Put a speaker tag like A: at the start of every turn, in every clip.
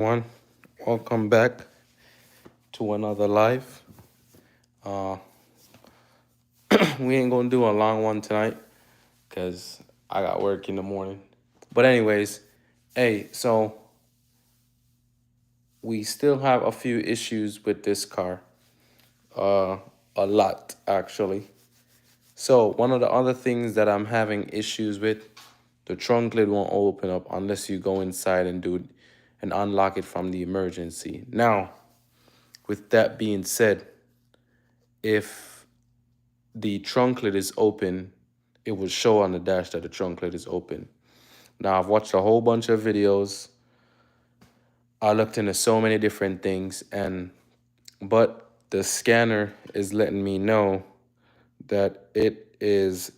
A: One, welcome back to another live. Uh, we ain't gonna do a long one tonight because I got work in the morning. But anyways, hey, so we still have a few issues with this car. Uh, a lot actually. So one of the other things that I'm having issues with, the trunk lid won't open up unless you go inside and do and unlock it from the emergency. Now, with that being said, if the trunk lid is open, it will show on the dash that the trunk lid is open. Now, I've watched a whole bunch of videos. I looked into so many different things, but the scanner is letting me know that it is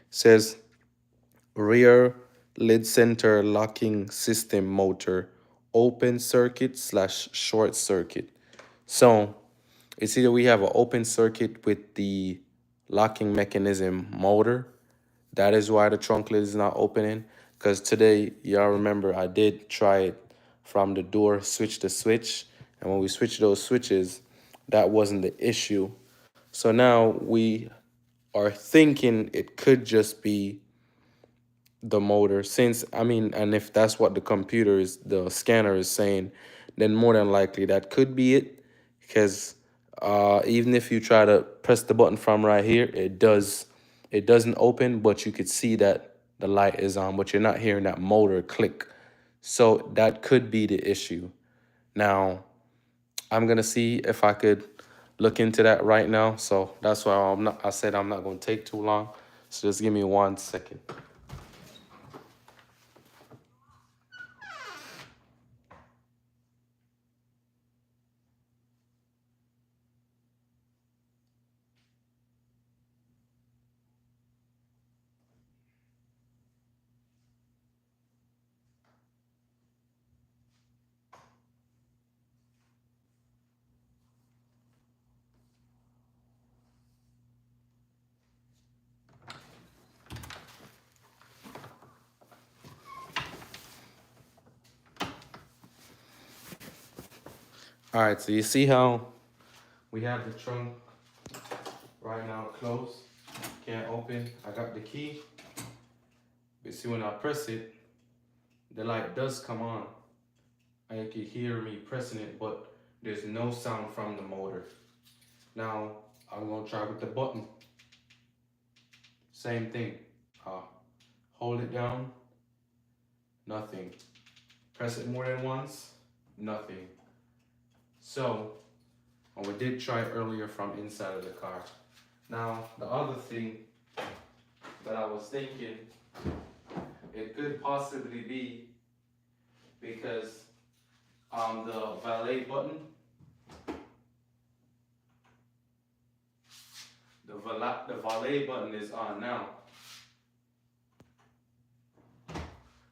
A: says rear lid center locking system motor open circuit slash short circuit. So it's either we have an open circuit with the locking mechanism motor. That is why the trunk lid is not opening. Because today, y'all remember, I did try it from the door switch to switch. And when we switched those switches, that wasn't the issue. So now we are thinking it could just be the motor. And if that's what the computer is, the scanner is saying, then more than likely that could be it. Because even if you try to press the button from right here, it doesn't open, but you could see that the light is on, but you're not hearing that motor click. So that could be the issue. Now, I'm gonna see if I could look into that right now. So that's why I said I'm not gonna take too long. So just give me 1 second. All right, so you see how we have the trunk right now closed, can't open. I got the key. But see, when I press it, the light does come on. And you can hear me pressing it, but there's no sound from the motor. Now, I'm gonna try with the button. Same thing. Hold it down, nothing. Press it more than once, nothing. So, and we did try earlier from inside of the car. Now, the other thing that I was thinking, it could possibly be because the valet button, the valet button is on now.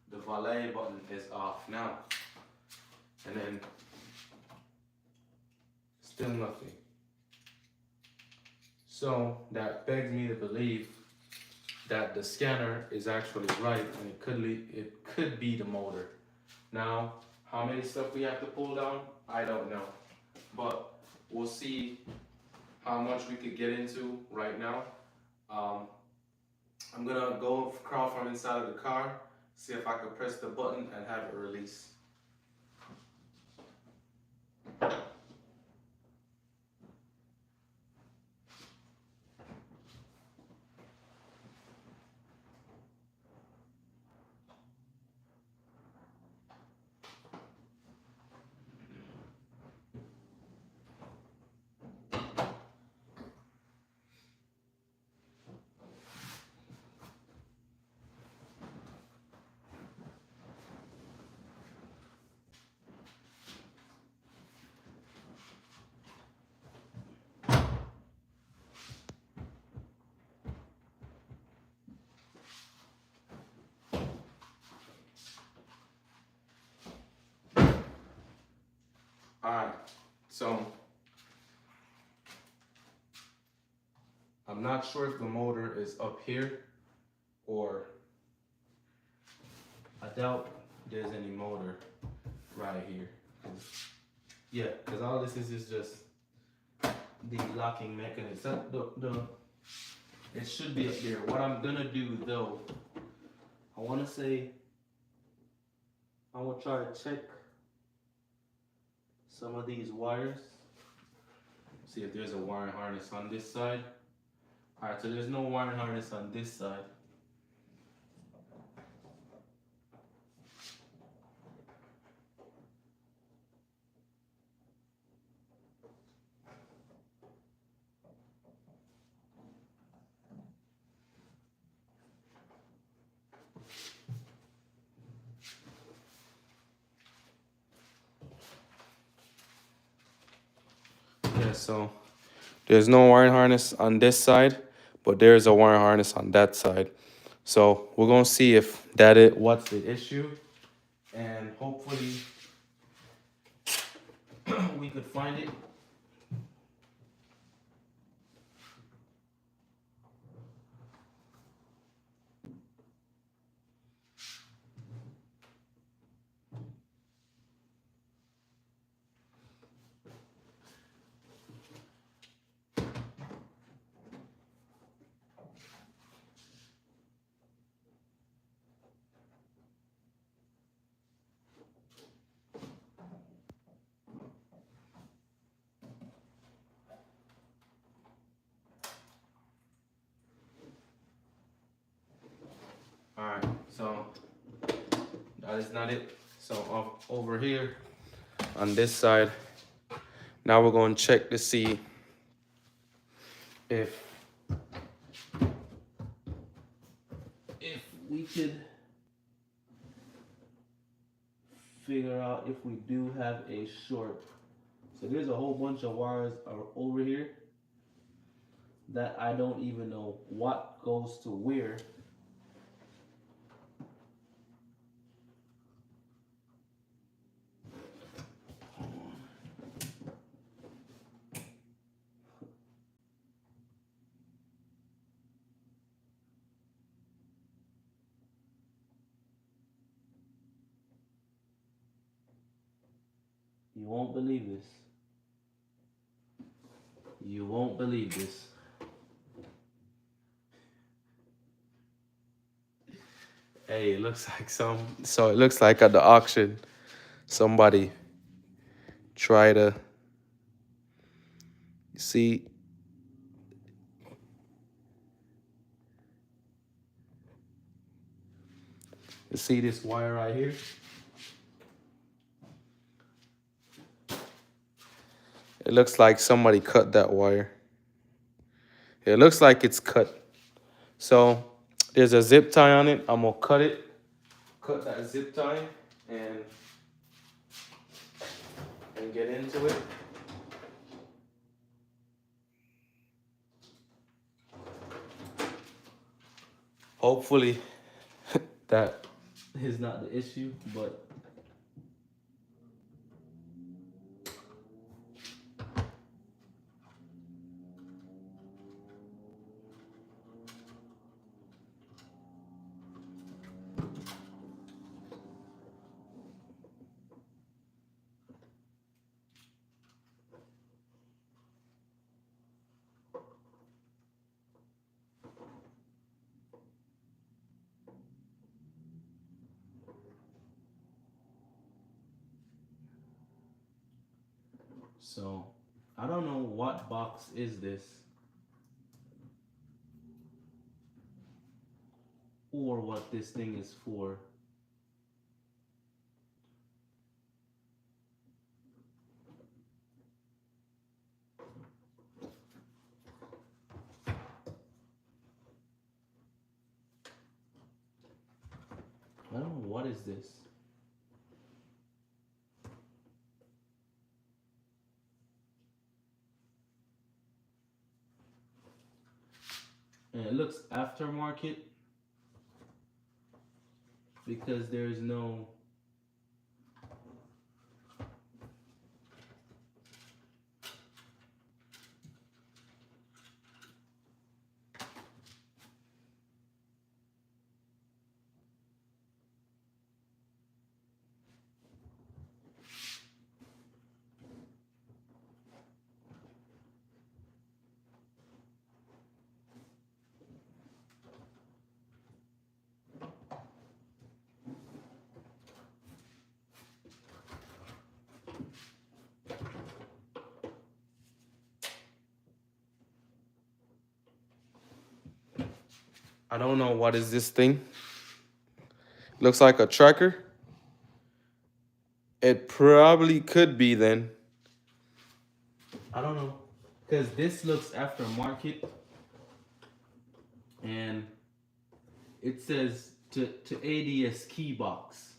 A: The valet button is off now. And then still nothing. So that begs me to believe that the scanner is actually right, and it could be the motor. Now, how many stuff we have to pull down, I don't know, but we'll see how much we could get into right now. I'm gonna go crawl from inside of the car, see if I can press the button and have it release. Alright, so I'm not sure if the motor is up here or I doubt there's any motor right here. Yeah, because all this is just the locking mechanism. It should be up there. What I'm gonna do though, I wanna say, I'm gonna try to check some of these wires. See if there's a wiring harness on this side. Alright, so there's no wiring harness on this side. Yeah, so there's no wiring harness on this side, but there's a wiring harness on that side. So we're gonna see if that is what's the issue, and hopefully we could find it. Alright, so that is not it. So over here on this side, now we're going to check to see if we could figure out if we do have a short. So there's a whole bunch of wires over here that I don't even know what goes to where. You won't believe this. You won't believe this. Hey, it looks like so it looks like at the auction, somebody try to see. You see this wire right here? It looks like somebody cut that wire. It looks like it's cut. So there's a zip tie on it. I'm gonna cut that zip tie and get into it. Hopefully that is not the issue, but so I don't know what box is this or what this thing is for. I don't know what is this. And it looks aftermarket because there's no I don't know what is this thing. Looks like a tracker. It probably could be then. I don't know. Because this looks aftermarket and it says to ADS key box.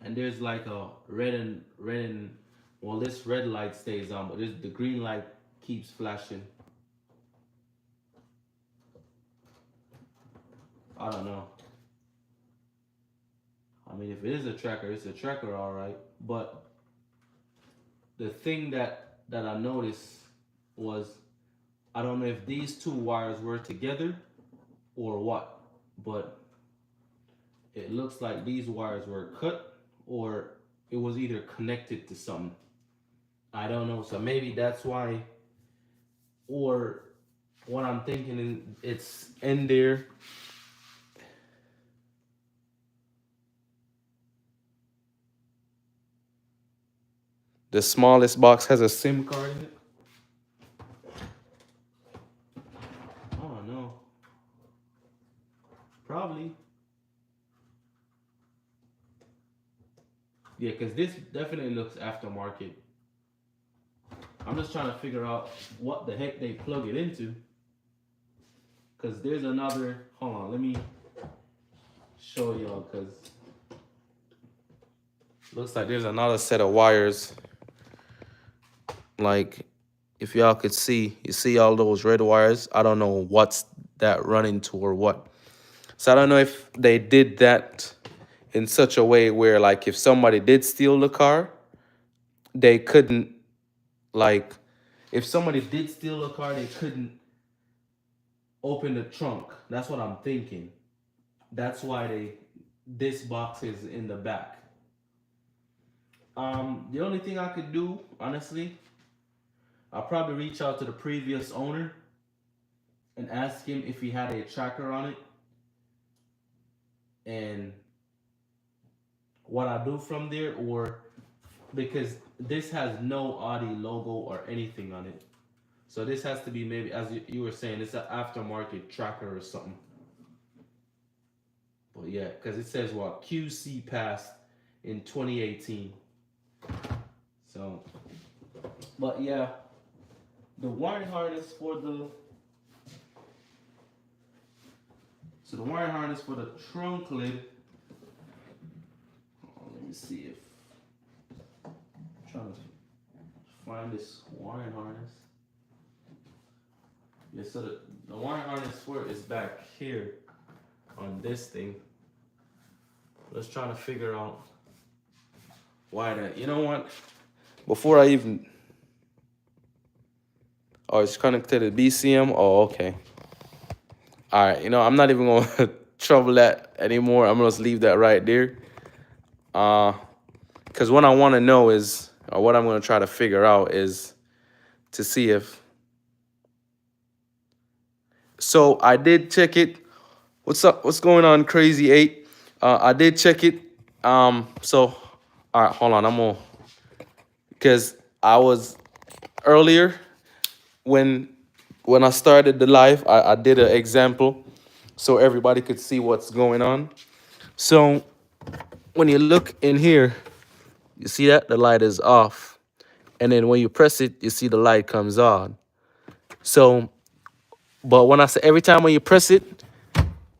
A: And there's like a red and well, this red light stays on, but the green light keeps flashing. I don't know. I mean, if it is a tracker, it's a tracker, all right. But the thing that I noticed was I don't know if these two wires were together or what, but it looks like these wires were cut or it was either connected to something. I don't know. So maybe that's why, or what I'm thinking is it's in there. The smallest box has a SIM card in it. I don't know. Probably. Yeah, because this definitely looks aftermarket. I'm just trying to figure out what the heck they plug it into. Because there's another, hold on, let me show y'all, because looks like there's another set of wires. Like, if y'all could see, you see all those red wires? I don't know what's that running to or what. So I don't know if they did that in such a way where, like, if somebody did steal the car, they couldn't, like, if somebody did steal a car, they couldn't open the trunk. That's what I'm thinking. That's why this box is in the back. The only thing I could do, honestly, I'll probably reach out to the previous owner and ask him if he had a tracker on it and what I do from there, or because this has no Audi logo or anything on it. So this has to be maybe, as you were saying, it's an aftermarket tracker or something. But yeah, because it says what? QC passed in 2018. So, but yeah, the wiring harness for the wiring harness for the trunk lid. Oh, let me see if I'm trying to find this wiring harness. Yeah, so the wiring harness for it is back here on this thing. Let's try to figure out why that. You know what? Before I even, oh, it's connected to BCM. Oh, okay. All right. You know, I'm not even gonna trouble that anymore. I'm gonna just leave that right there. Because what I want to know is, or what I'm gonna try to figure out is to see if. So I did check it. What's up? What's going on, Crazy 8? I did check it. So, all right, hold on. I'm gonna, because I was earlier when I started the live, I did an example so everybody could see what's going on. So when you look in here, you see that the light is off, and then when you press it, you see the light comes on. So, but when I say every time when you press it,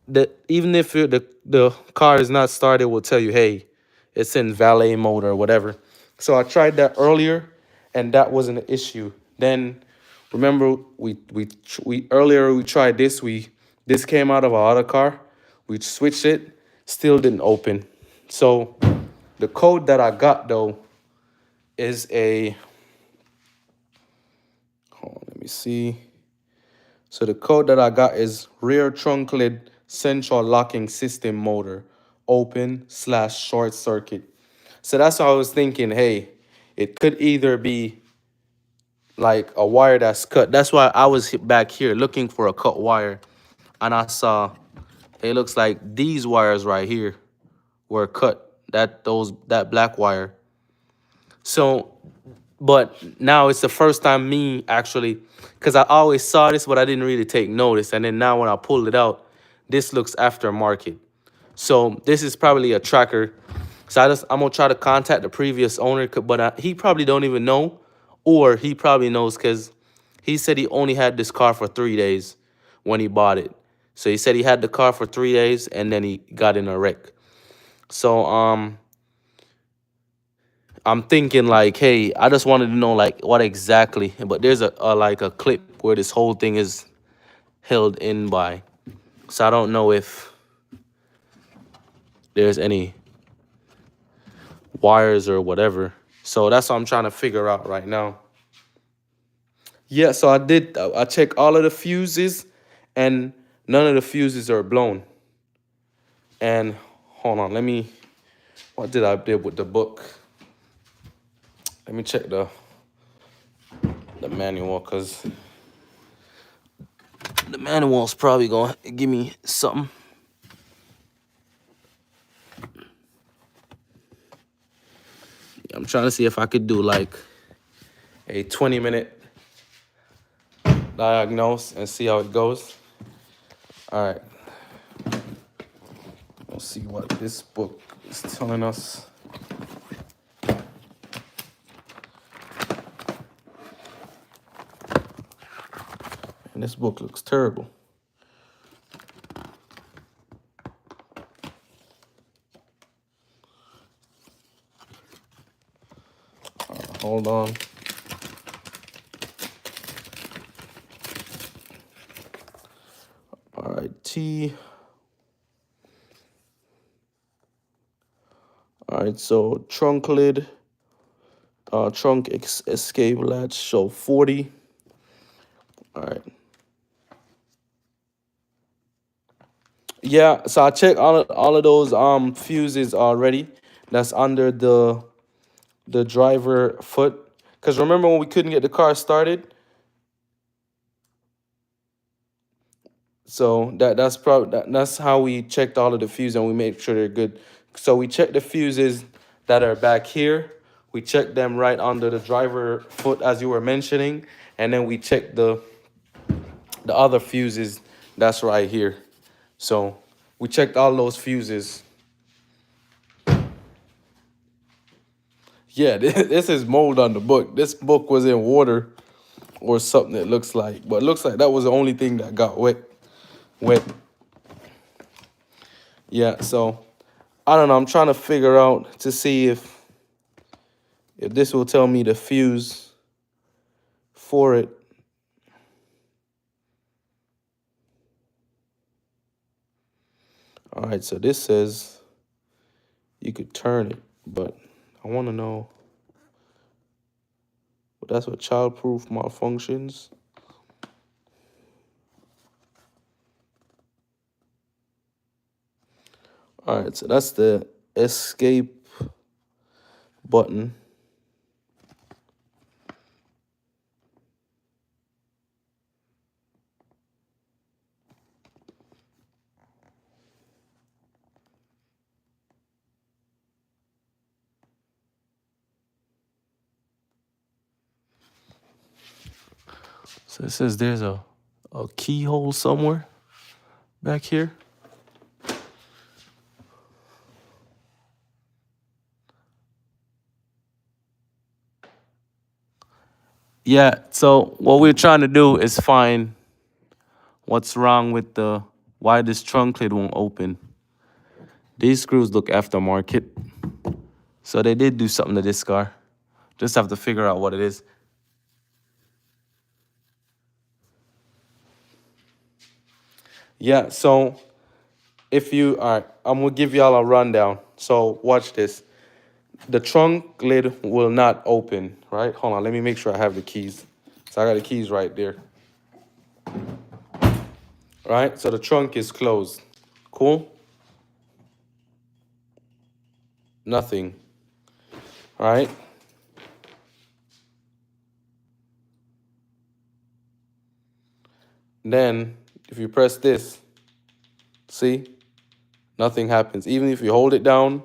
A: that even if the car is not started, it will tell you, hey, it's in valet mode or whatever. So I tried that earlier, and that wasn't an issue. Then remember we earlier we tried this. This came out of our other car. We switched it, still didn't open. So the code that I got though is a. Hold on, let me see. So the code that I got is rear trunk lid central locking system motor open/short circuit. So that's why I was thinking, hey, it could either be like a wire that's cut. That's why I was back here looking for a cut wire, and I saw it looks like these wires right here were cut. That black wire. So But now it's the first time me actually, because I always saw this, but I didn't really take notice. And then now when I pulled it out, this looks aftermarket. So this is probably a tracker. So I'm gonna try to contact the previous owner, but he probably don't even know, or he probably knows because he said he only had this car for 3 days when he bought it. So he said he had the car for 3 days and then he got in a wreck. So I'm thinking like, hey, I just wanted to know like what exactly. But there's a like a clip where this whole thing is held in by. So I don't know if there's any wires or whatever. So that's what I'm trying to figure out right now. Yeah, so I checked all of the fuses and none of the fuses are blown. And hold on, what did I do with the book? Let me check the manual, because the manual's probably gonna give me something. I'm trying to see if I could do like a 20-minute diagnose and see how it goes. All right. Let's see what this book is telling us. And this book looks terrible. Hold on. All right, T. All right, so trunk lid, trunk escape latch, show 40. All right. Yeah, so I checked all of those fuses already. That's under the driver foot. Because remember when we couldn't get the car started? So that's how we checked all of the fuses and we made sure they're good. So we checked the fuses that are back here. We checked them right under the driver foot as you were mentioning, and then we checked the other fuses that's right here. So we checked all those fuses. Yeah, this is mold on the book. This book was in water or something, it looks like. But it looks like that was the only thing that got wet. Yeah, so I don't know. I'm trying to figure out to see if this will tell me the fuse for it. All right, so this says you could turn it, but I want to know. But that's what childproof malfunctions. All right, so that's the escape button. So it says there's a keyhole somewhere back here. Yeah, so what we're trying to do is find what's wrong with why this trunk lid won't open. These screws look aftermarket. So they did do something to this car. Just have to figure out what it is. Yeah, so all right, I'm gonna give y'all a rundown. So watch this. The trunk lid will not open, right? Hold on, let me make sure I have the keys. So I got the keys right there. Right, so the trunk is closed. Cool? Nothing. All right. Then, if you press this, see? Nothing happens. Even if you hold it down,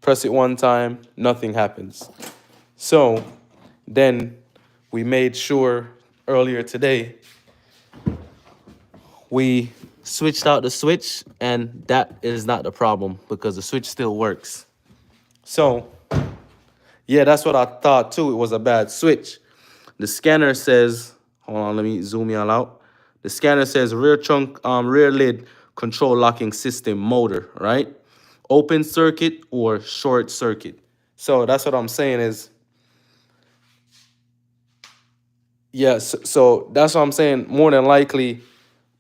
A: press it one time, nothing happens. So, Then we made sure earlier today we switched out the switch, and that is not the problem because the switch still works. So yeah, that's what I thought too. It was a bad switch. The scanner says, hold on, let me zoom y'all out. The scanner says rear lid control locking system motor, right? Open circuit or short circuit. So that's what I'm saying is, yes. So that's what I'm saying. More than likely,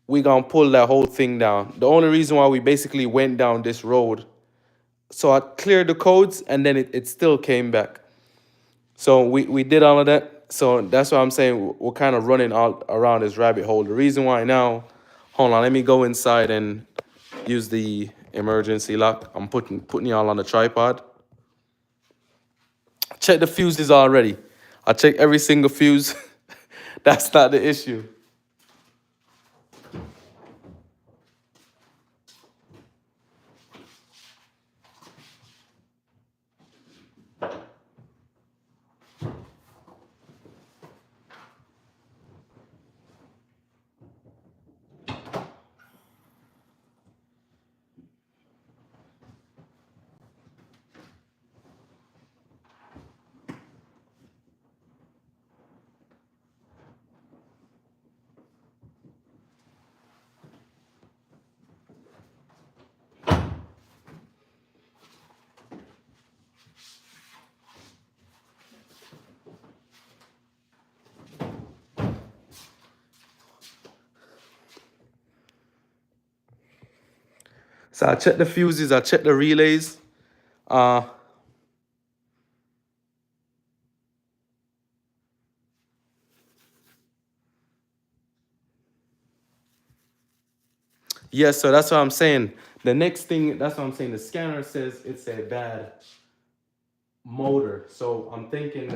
A: we gonna pull that whole thing down. The only reason why we basically went down this road, so I cleared the codes and then it still came back. So we did all of that. So that's why I'm saying we're kind of running all around this rabbit hole. The reason why now, hold on, let me go inside and use the emergency lock. I'm putting y'all on the tripod. Check the fuses already. I checked every single fuse. That's not the issue. So I checked the fuses, I checked the relays. Uh, yes, so that's what I'm saying. The next thing, that's what I'm saying. The scanner says it's a bad motor. So I'm thinking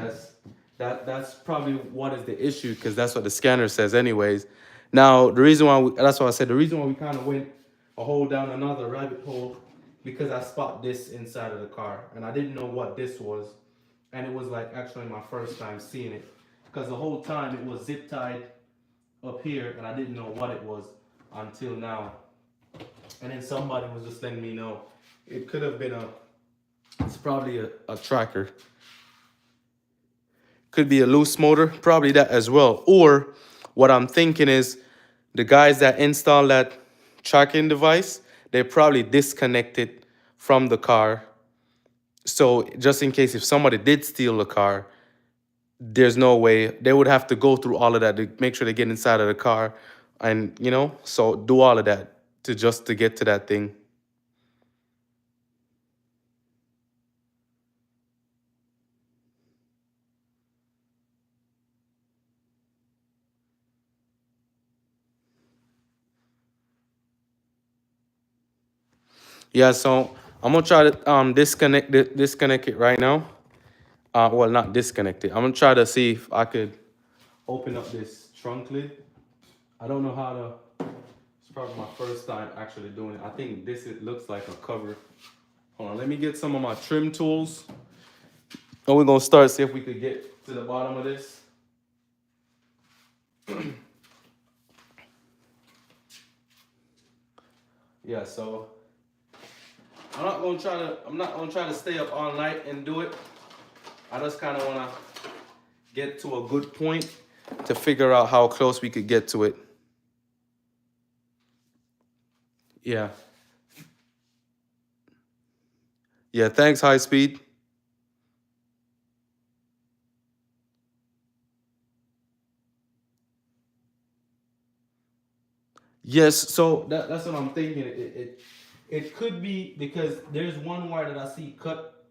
A: that's probably what is the issue because that's what the scanner says anyways. Now the reason why that's why I said the reason why we kind of went a hole down another rabbit hole because I spot this inside of the car and I didn't know what this was, and it was like actually my first time seeing it because the whole time it was zip tied up here and I didn't know what it was until now, and then somebody was just letting me know it could have been it's probably a tracker. Could be a loose motor, probably that as well. Or what I'm thinking is the guys that install that tracking device, they probably disconnected from the car. So just in case if somebody did steal the car, there's no way they would have to go through all of that to make sure they get inside of the car and so do all of that to get to that thing. Yeah, so I'm gonna try to disconnect it right now. Well, not disconnect it. I'm gonna try to see if I could open up this trunk lid. I don't know how to. It's probably my first time actually doing it. I think it looks like a cover. Hold on, let me get some of my trim tools. And we're gonna start see if we could get to the bottom of this. Yeah, so I'm not gonna try to stay up all night and do it. I just kind of wanna get to a good point to figure out how close we could get to it. Yeah. Yeah, thanks, high speed. Yes, so that's what I'm thinking. It could be because there's one wire that I see cut,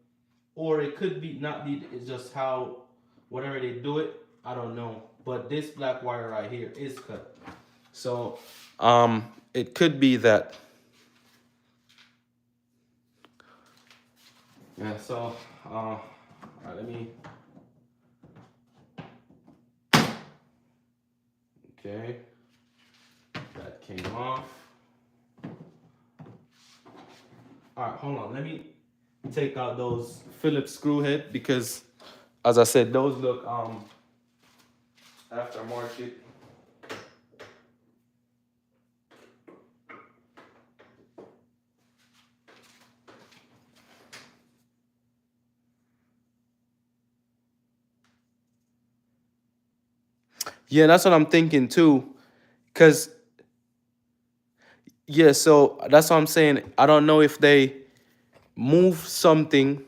A: or it could be not be. It's just how whatever they do it. I don't know. But this black wire right here is cut. So it could be that. Yeah. So all right, let me. Okay, that came off. All right, hold on. Let me take out those Phillips screw head because as I said, those look aftermarket. Yeah, that's what I'm thinking too. Cause yeah, so that's what I'm saying. I don't know if they move something.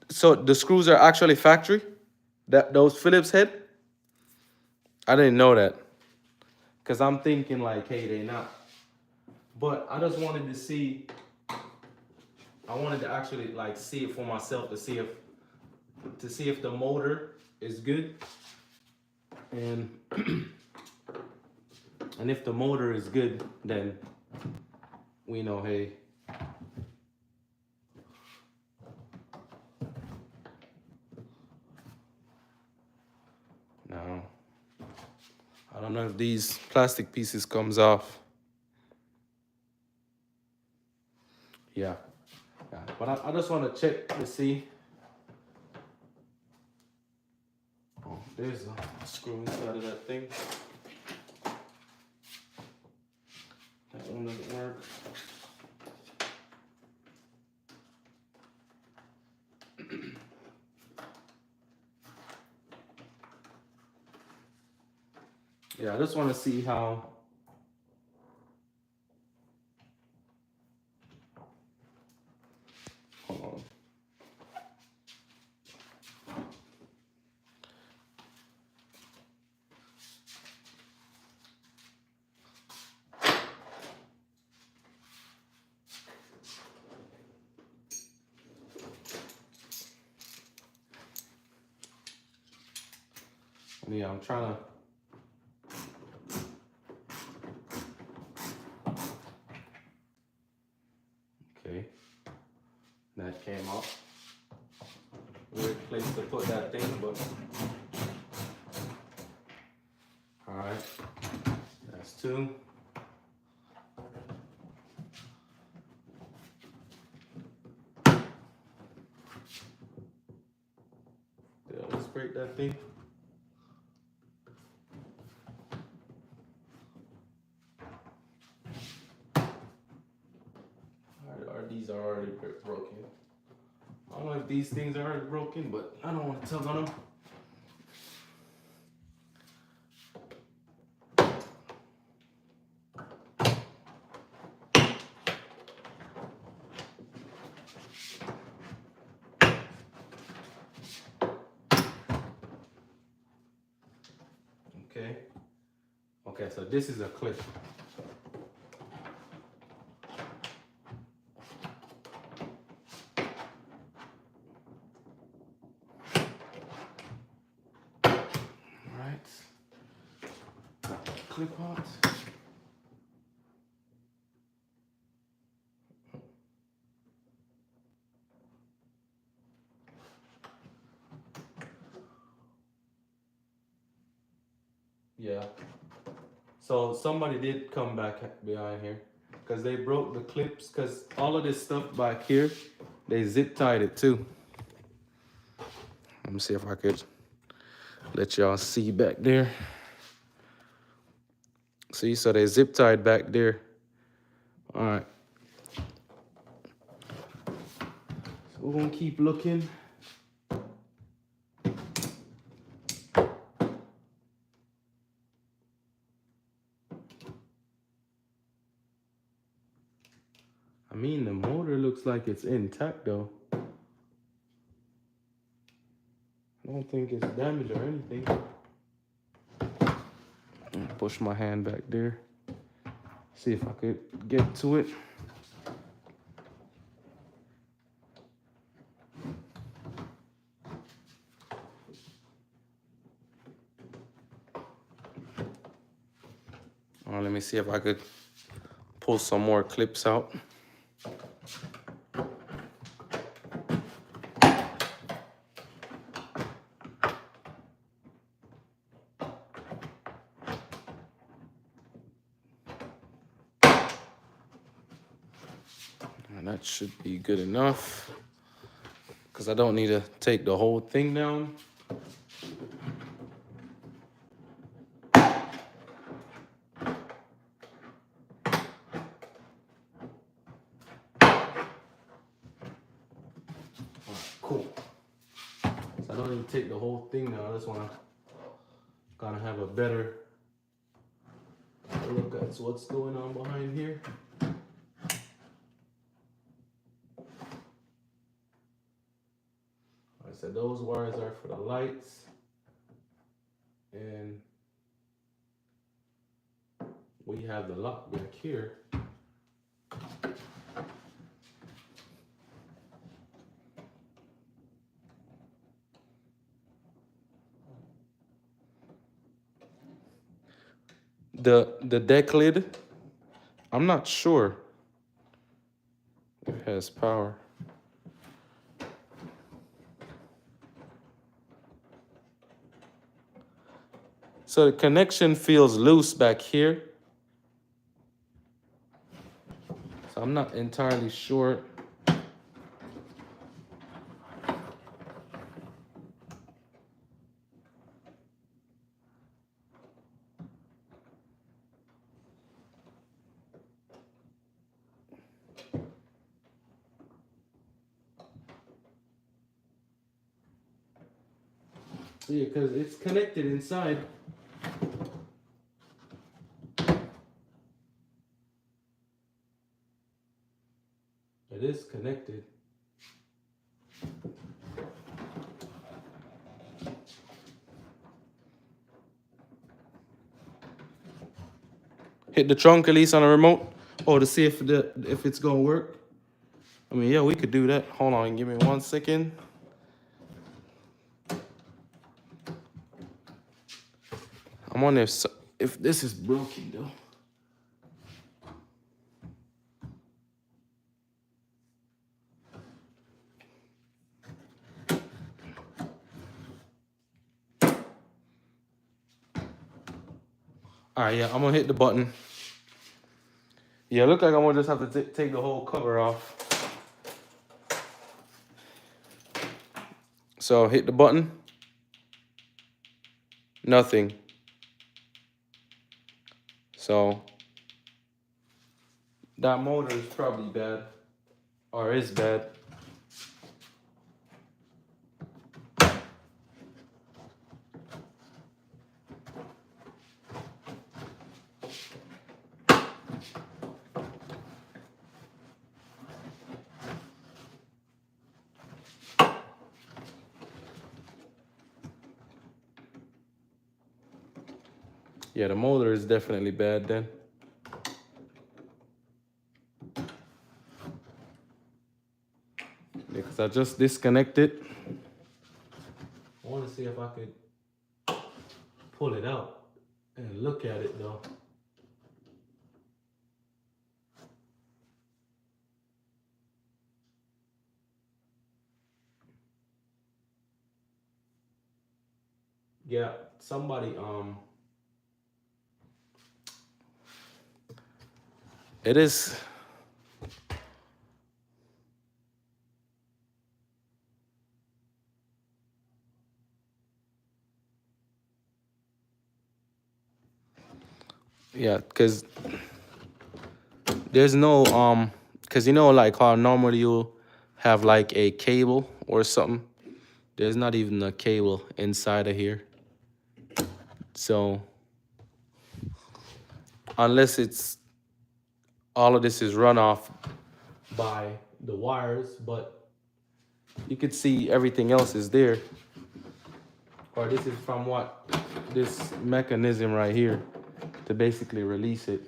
A: So the screws are actually factory. That those Phillips head. I didn't know that. Cause I'm thinking like, hey, they not. But I just wanted to see. I wanted to actually like see it for myself to see if the motor is good, and and if the motor is good, then we know, hey, now I don't know if these plastic pieces comes off. Yeah, yeah. But I just want to check to see. Oh, there's a screw inside of that thing. That one doesn't work. Yeah, I just want to see how. Hold on. Yeah, I'm trying to. Okay, that came off. Weird place to put that thing, but all right, that's two. Did I almost break that thing? These are already broken. I don't know if these things are already broken, but I don't want to tug on them. Okay. Okay, so this is a clip. Alright. Clip out. Yeah. So somebody did come back behind here because they broke the clips because all of this stuff back here, they zip tied it too. Let me see if I could let y'all see back there. See, so they zip tied back there. All right. So we're gonna keep looking. I mean, the motor looks like it's intact though. I don't think it's damaged or anything. Push my hand back there. See if I could get to it. Let me see if I could pull some more clips out. And that should be good enough. because I don't need to take the whole thing down. Cool. So I don't need to take the whole thing down. I just want to kind of have a better look at what's going on behind here. I said those wires are for the lights, and we have the lock back here. The deck lid, I'm not sure if it has power. So the connection feels loose back here. So I'm not entirely sure. Yeah, because it's connected inside. It is connected. Hit the trunk at least on the remote. Oh, to see if it's gonna work. I mean, yeah, we could do that. Hold on, give me 1 second. I'm wondering if this is broken though. All right, yeah, I'm gonna hit the button. Yeah, look like I'm gonna just have to take the whole cover off. So hit the button. Nothing. So that motor is probably bad, or is bad. Yeah, the motor is definitely bad then. Because I just disconnected. I want to see if I could pull it out and look at it though. Yeah, somebody it is. Yeah, because there's no because you know like how normally you have like a cable or something. There's not even a cable inside of here. So unless it's all of this is run off by the wires, but you could see everything else is there. Or this is from what? This mechanism right here to basically release it.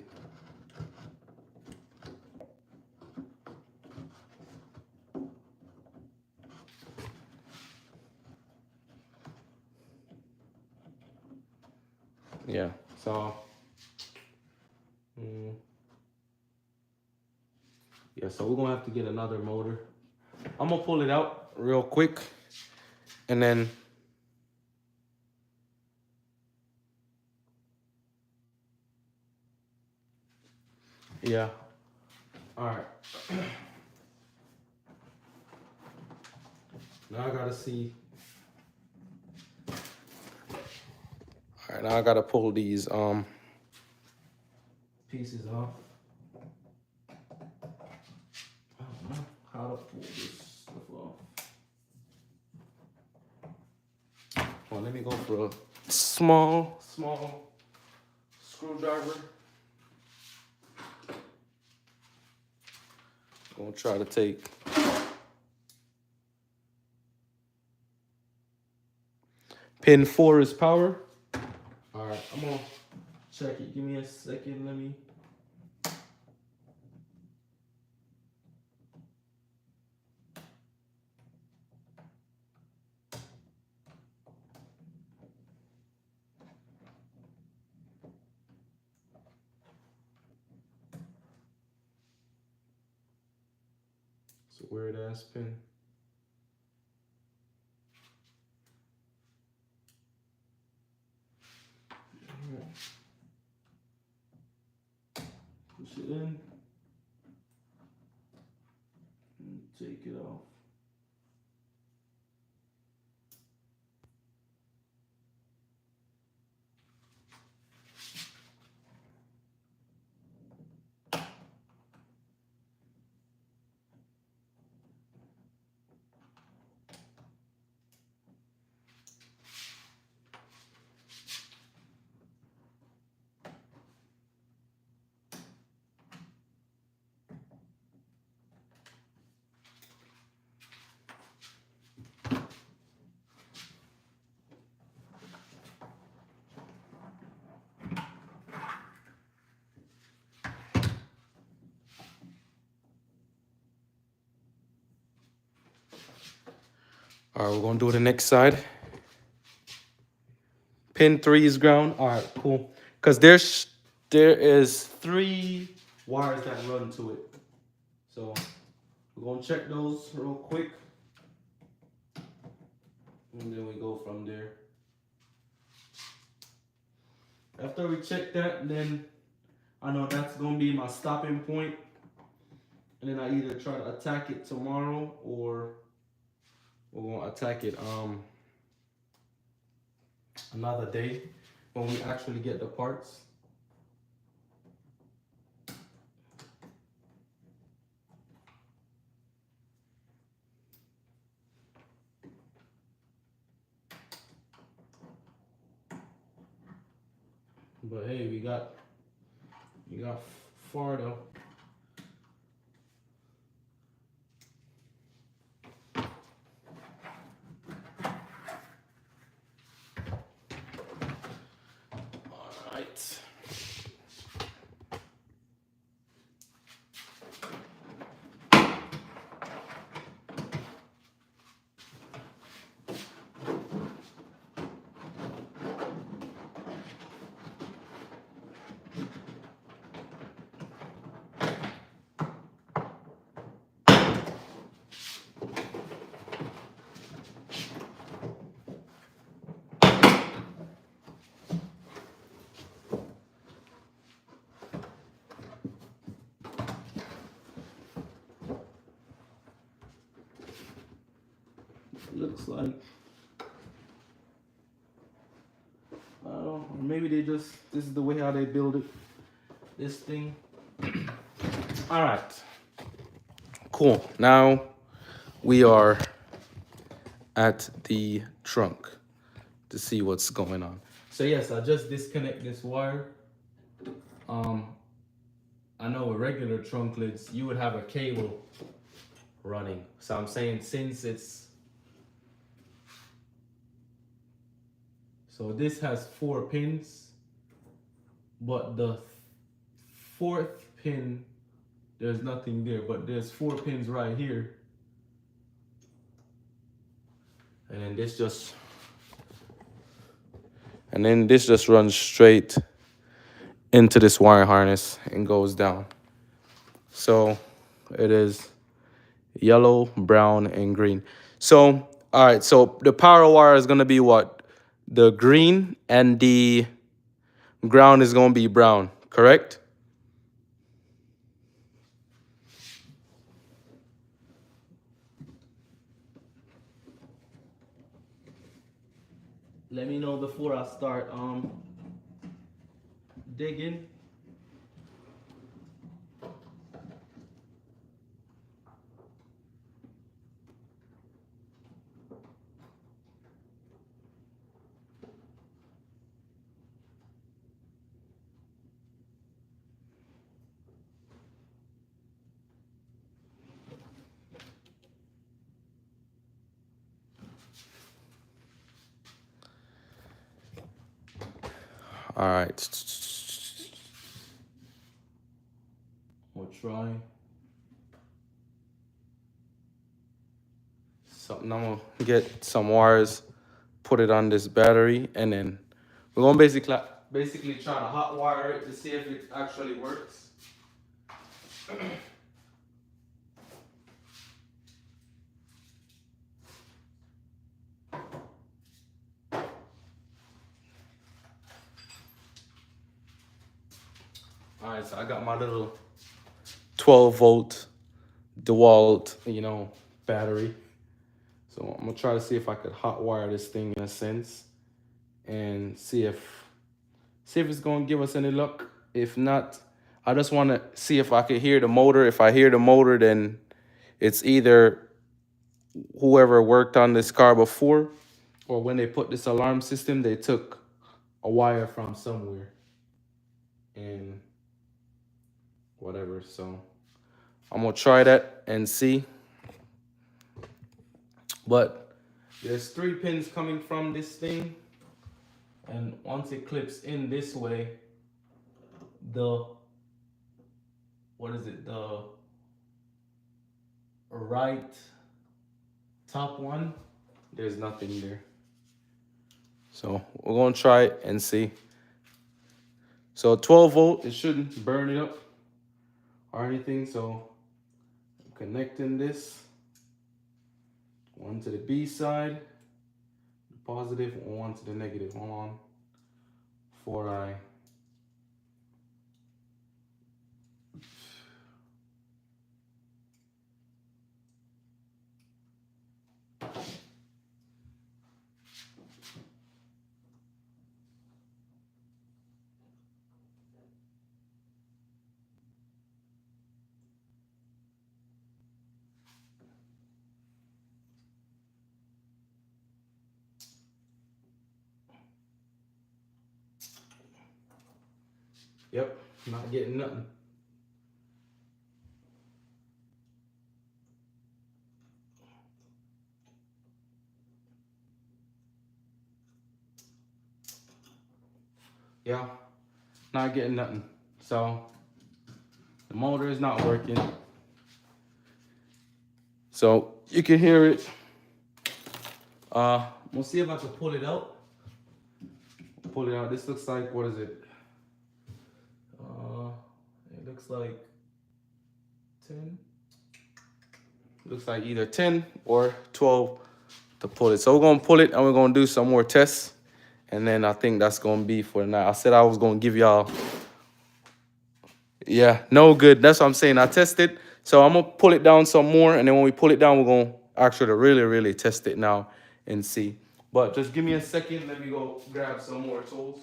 A: Yeah, so yeah, so we're gonna have to get another motor. I'm gonna pull it out real quick and then yeah. All right. Now I gotta see. All right, now I gotta pull these pieces off. I don't know how to pull this stuff off. Well, let me go for a small screwdriver. Gonna try to take pin 4 is power. All right, I'm gonna check it. Give me a second. Let me. It's a weird ass pin. Push it in and take it off. All right, we're gonna do the next side. Pin 3 is ground. All right, cool. Cause there is 3 wires that run to it. So we're gonna check those real quick, and then we go from there. After we check that, then I know that's gonna be my stopping point, and then I either try to attack it tomorrow or we're gonna attack it another day when we actually get the parts. But hey, we got far though. All right. Looks like, I don't know, maybe this is the way how they build it, this thing. All right, cool. Now we are at the trunk to see what's going on. So yes, I just disconnect this wire. I know with regular trunk lids, you would have a cable running. So I'm saying since it's, so this has 4 pins, but the 4th pin, there's nothing there, but there's 4 pins right here. And then this just runs straight into this wire harness and goes down. So it is yellow, brown, and green. So, all right, so the power wire is gonna be what? The green, and the ground is gonna be brown, correct? let me know before I start digging. All right. We'll try something. I'm gonna get some wires, put it on this battery, and then we're gonna basically try to hot wire it to see if it actually works. All right, so I got my little 12-volt DeWalt, battery. So I'm gonna try to see if I could hot wire this thing in a sense, and see if it's gonna give us any luck. If not, I just want to see if I could hear the motor. If I hear the motor, then it's either whoever worked on this car before, or when they put this alarm system, they took a wire from somewhere and whatever. So I'm gonna try that and see. But there's 3 pins coming from this thing, and once it clips in this way, the right top one, there's nothing there. So we're gonna try it and see. So 12-volt, it shouldn't burn it up or anything. So I'm connecting this one to the B side, the positive, and one to the negative. Hold on. Before I Yep, not getting nothing. Yeah, not getting nothing. So the motor is not working. So you can hear it. We'll see if I can pull it out. Pull it out. This looks like, what is it? It looks like 10. Looks like either 10 or 12 to pull it. So we're gonna pull it and we're gonna do some more tests. And then I think that's gonna be for tonight. I said I was gonna give y'all, yeah, no good. That's what I'm saying. I tested. So I'm gonna pull it down some more, and then when we pull it down, we're gonna actually really test it now and see. But just give me a second. Let me go grab some more tools.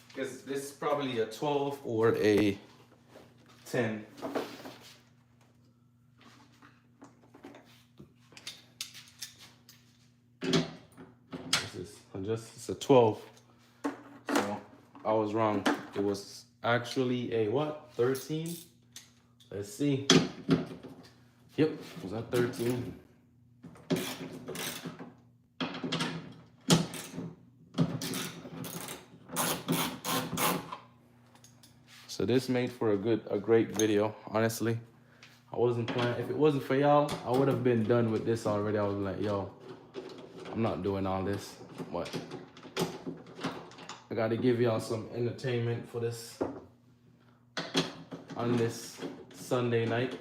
A: Because this is probably a 12 or a 10. It's a 12. So I was wrong. It was actually a what? 13? Let's see. Yep, it was at 13. So this made for a great video, honestly. I wasn't planning. If it wasn't for y'all, I would have been done with this already. I was like, yo, I'm not doing all this. But I gotta give y'all some entertainment for this on this Sunday night.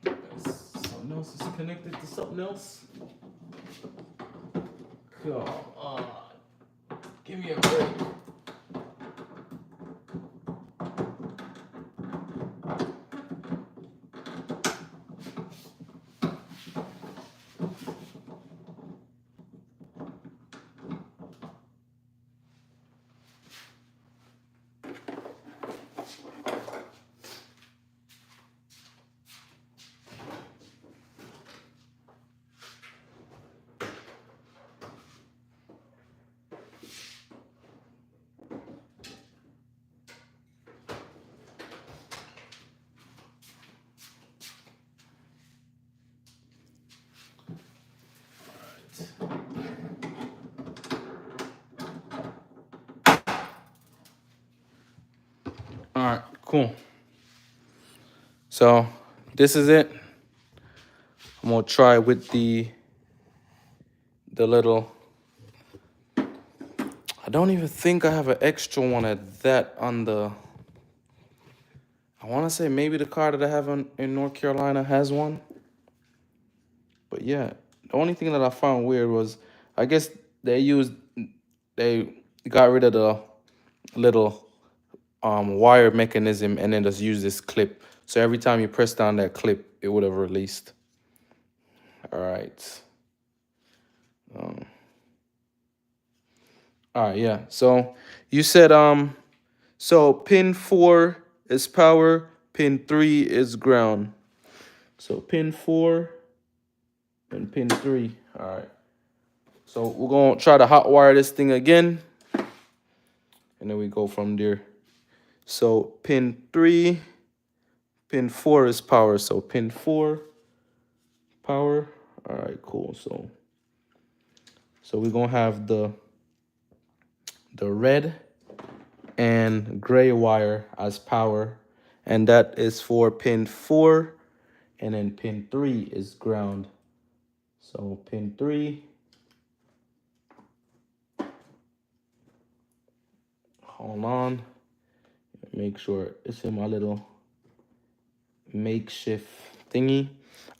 A: Something else is connected to something else. Come on. Give me a break. All right, cool. So this is it. I'm gonna try with the little. I don't even think I have an extra one at that on the. I want to say maybe the car that I have in North Carolina has one. But yeah, the only thing that I found weird was I guess they got rid of the little wire mechanism and then just use this clip. So every time you press down that clip, it would have released. All right. All right, yeah. So you said so pin 4 is power, pin 3 is ground. So pin 4 and pin 3. All right. So we're going to try to hot wire this thing again. And then we go from there. So pin 3, pin 4 is power. So pin 4, power. All right, cool. So we're going to have the red and gray wire as power. And that is for pin 4. And then pin 3 is ground. So pin 3. Hold on. Make sure it's in my little makeshift thingy.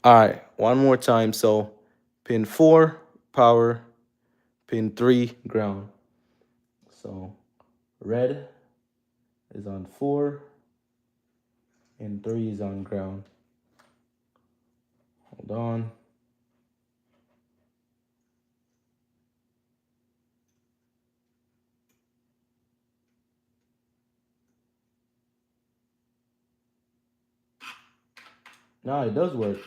A: All right, one more time. So pin 4, power, pin 3, ground. So red is on 4 and 3 is on ground. Hold on. No, it does work.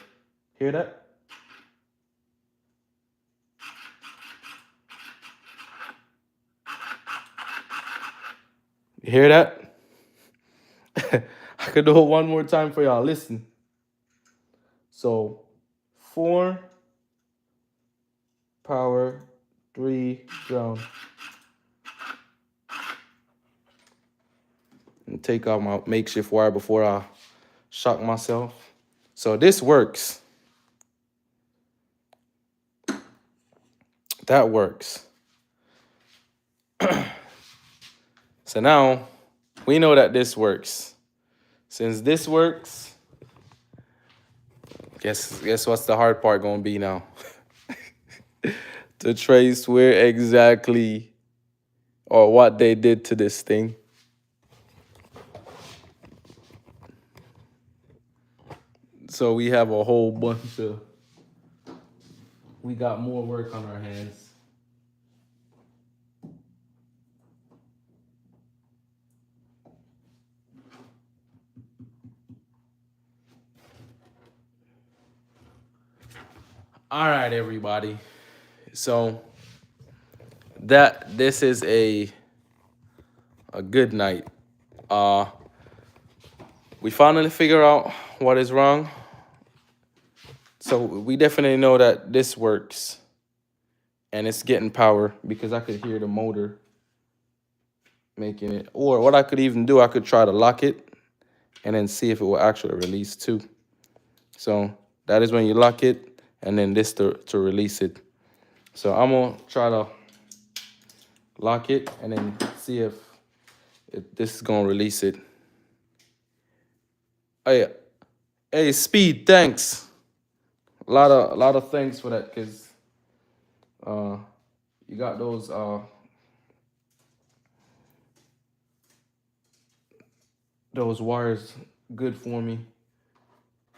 A: Hear that? You hear that? I could do it one more time for y'all. Listen. So 4, power, 3, ground. And take out my makeshift wire before I shock myself. So this works. That works. So now we know that this works. Since this works, guess what's the hard part gonna be now? To trace where exactly or what they did to this thing. So we have a whole bunch of, we got more work on our hands. All right, everybody. So this is a good night. We finally figure out what is wrong. So we definitely know that this works. And it's getting power because I could hear the motor making it. Or what I could even do, I could try to lock it and then see if it will actually release too. So that is when you lock it and then this to release it. So I'm gonna try to lock it and then see if this is gonna release it. Hey, Speed, thanks. A lot of thanks for that, cause you got those wires good for me,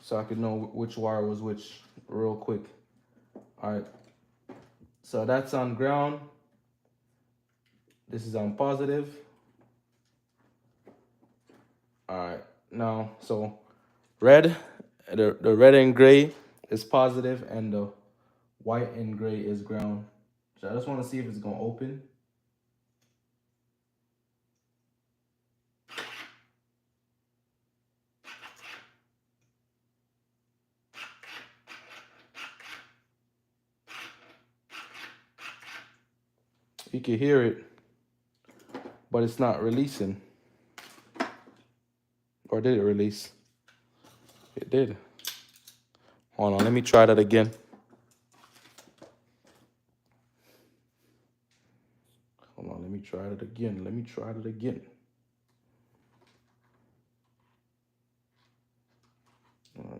A: so I could know which wire was which real quick. All right, so that's on ground. This is on positive. All right, now so red, the red and gray is positive, and the white and gray is ground. So I just want to see if it's gonna open. You can hear it, but it's not releasing. Or did it release? It did. Hold on, let me try that again. Hold on, let me try it again. Let me try it again.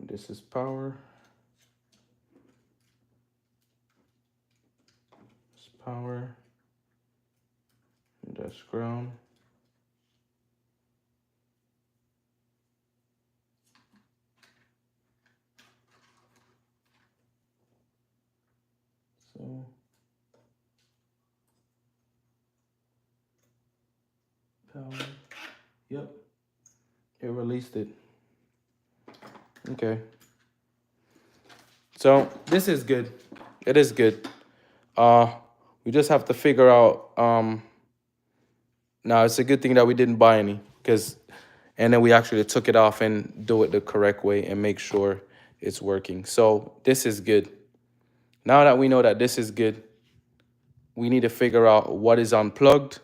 A: This is power. This power. And that's ground. So power. Yep. It released it. Okay. So this is good. It is good. We just have to figure out. Now it's a good thing that we didn't buy any, and then we actually took it off and do it the correct way and make sure it's working. So this is good. Now that we know that this is good, we need to figure out what is unplugged.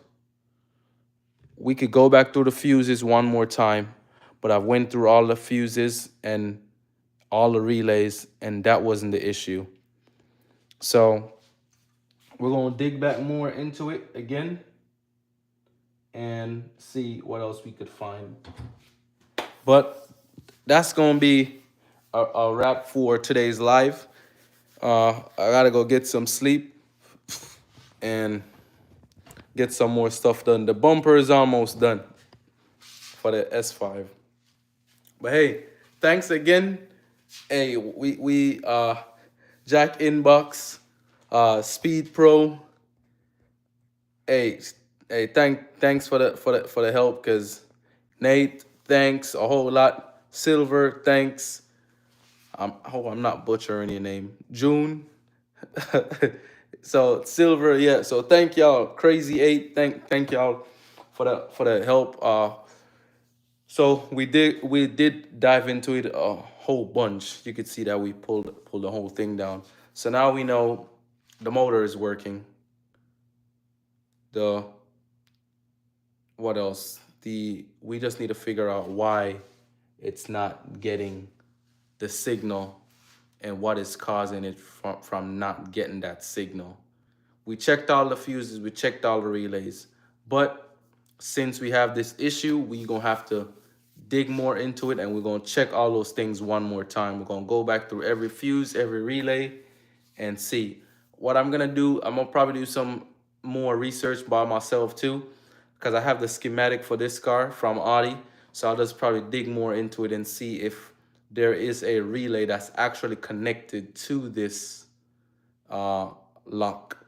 A: We could go back through the fuses one more time, but I went through all the fuses and all the relays, and that wasn't the issue. So we're gonna dig back more into it again and see what else we could find. But that's gonna be a wrap for today's live. I gotta go get some sleep and get some more stuff done. The bumper is almost done for the S5. But hey, thanks again. Hey, we Jack Inbox, Speed Pro. Hey, thanks for the help, cause Nate, thanks a whole lot. Silver, thanks. I hope I'm not butchering your name. June. So Silver, yeah. So thank y'all. Crazy 8, thank y'all for the help. So we did dive into it a whole bunch. You could see that we pulled the whole thing down. So now we know the motor is working. The what else? We just need to figure out why it's not getting the signal and what is causing it from not getting that signal. We checked all the fuses, we checked all the relays, but since we have this issue, we're gonna have to dig more into it, and we're gonna check all those things one more time. We're gonna go back through every fuse, every relay, and see. What I'm gonna do, I'm gonna probably do some more research by myself too, because I have the schematic for this car from Audi. So I'll just probably dig more into it and see if there is a relay that's actually connected to this lock,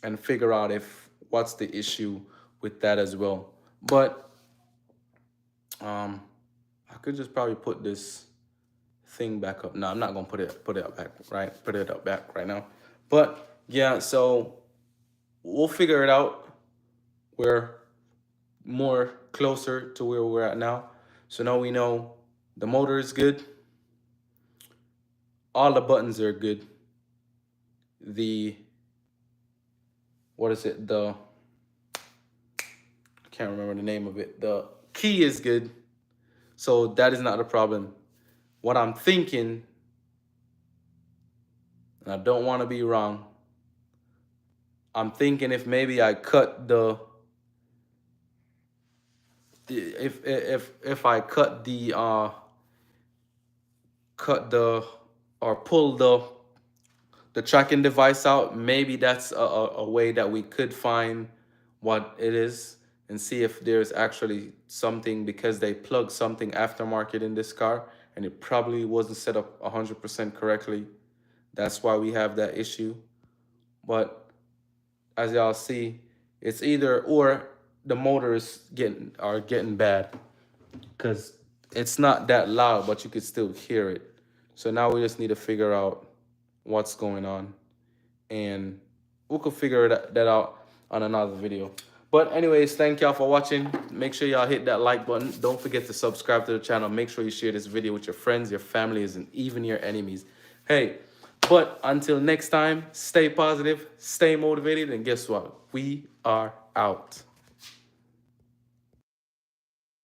A: and figure out if what's the issue with that as well. But I could just probably put this thing back up. No, I'm not gonna put it up back right. Put it up back right now. But yeah, so we'll figure it out. We're more closer to where we're at now. So now we know the motor is good. All the buttons are good. The what is it? I can't remember the name of it. The key is good. So that is not a problem. What I'm thinking, and I don't want to be wrong, I'm thinking if maybe I cut the if I cut the cut the or pull the tracking device out, maybe that's a way that we could find what it is and see if there's actually something, because they plugged something aftermarket in this car and it probably wasn't set up 100% correctly. That's why we have that issue. But as y'all see, it's either or the motors getting bad, because it's not that loud, but you could still hear it. So now we just need to figure out what's going on, and we could figure that out on another video. But anyways, thank y'all for watching. Make sure y'all hit that like button. Don't forget to subscribe to the channel. Make sure you share this video with your friends, your families, and even your enemies. Hey, but until next time, stay positive, stay motivated, and guess what? We are out.